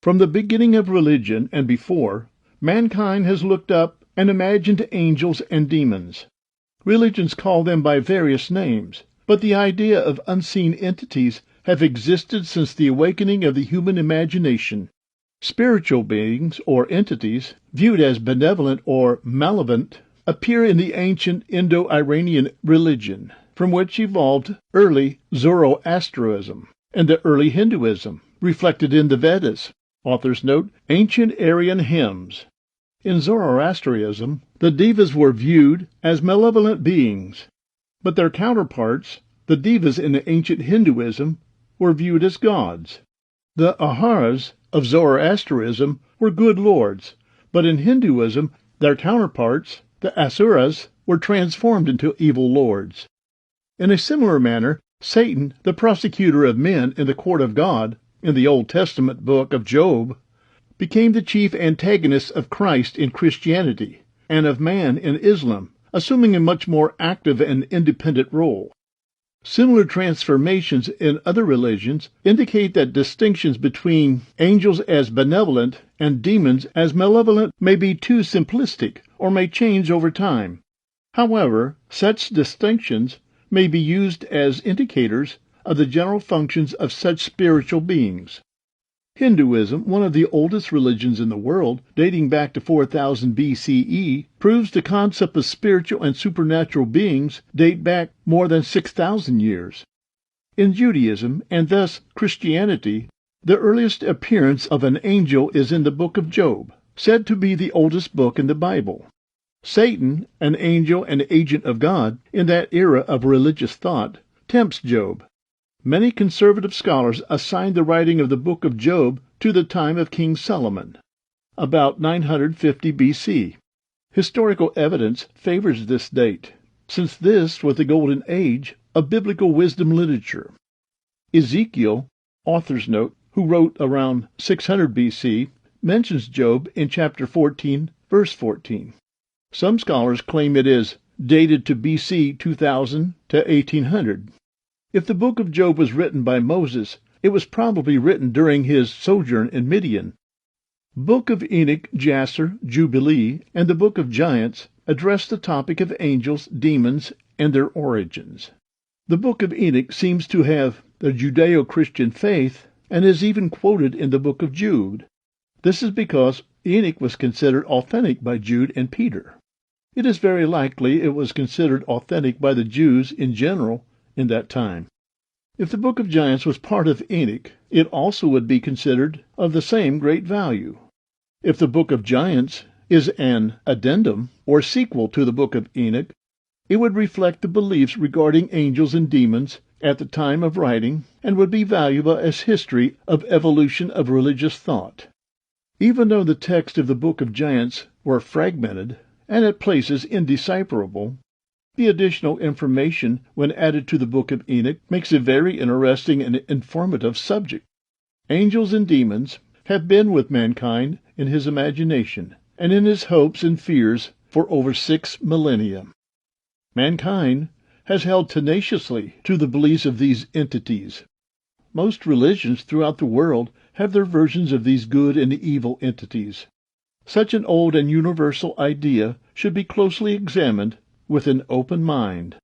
From the beginning of religion and before, mankind has looked up and imagined angels and demons. Religions call them by various names, but the idea of unseen entities have existed since the awakening of the human imagination. Spiritual beings, or entities, viewed as benevolent or malevolent, appear in the ancient Indo-Iranian religion, from which evolved early Zoroastrianism and the early Hinduism, reflected in the Vedas. Authors note, ancient Aryan hymns. In Zoroastrianism, the devas were viewed as malevolent beings, but their counterparts, the devas in ancient Hinduism, were viewed as gods. The Aharas of Zoroastrianism were good lords, but in Hinduism, their counterparts, the Asuras, were transformed into evil lords. In a similar manner, Satan, the prosecutor of men in the court of God, in the Old Testament book of Job, became the chief antagonist of Christ in Christianity and of man in Islam, assuming a much more active and independent role. Similar transformations in other religions indicate that distinctions between angels as benevolent and demons as malevolent may be too simplistic or may change over time. However, such distinctions may be used as indicators of the general functions of such spiritual beings. Hinduism, one of the oldest religions in the world, dating back to 4000 BCE, proves the concept of spiritual and supernatural beings date back more than 6,000 years. In Judaism, and thus Christianity, the earliest appearance of an angel is in the book of Job, said to be the oldest book in the Bible. Satan, an angel and agent of God in that era of religious thought, tempts Job. Many conservative scholars assign the writing of the book of Job to the time of King Solomon, about 950 BC. Historical evidence favors this date, since this was the golden age of biblical wisdom literature. Ezekiel, author's note, who wrote around 600 BC, mentions Job in chapter 14, verse 14. Some scholars claim it is dated to BC 2000 to 1800. If the book of Job was written by Moses, it was probably written during his sojourn in Midian. Book of Enoch, Jasher, Jubilee, and the Book of Giants address the topic of angels, demons, and their origins. The Book of Enoch seems to have the Judeo-Christian faith and is even quoted in the Book of Jude. This is because Enoch was considered authentic by Jude and Peter. It is very likely it was considered authentic by the Jews in general in that time. If the Book of Giants was part of Enoch, it also would be considered of the same great value. If the Book of Giants is an addendum or sequel to the Book of Enoch, it would reflect the beliefs regarding angels and demons at the time of writing and would be valuable as history of evolution of religious thought. Even though the text of the Book of Giants were fragmented and at places indecipherable, the additional information, when added to the Book of Enoch, makes a very interesting and informative subject. Angels and demons have been with mankind in his imagination and in his hopes and fears for over 6 millennia. Mankind has held tenaciously to the beliefs of these entities. Most religions throughout the world have their versions of these good and evil entities. Such an old and universal idea should be closely examined with an open mind.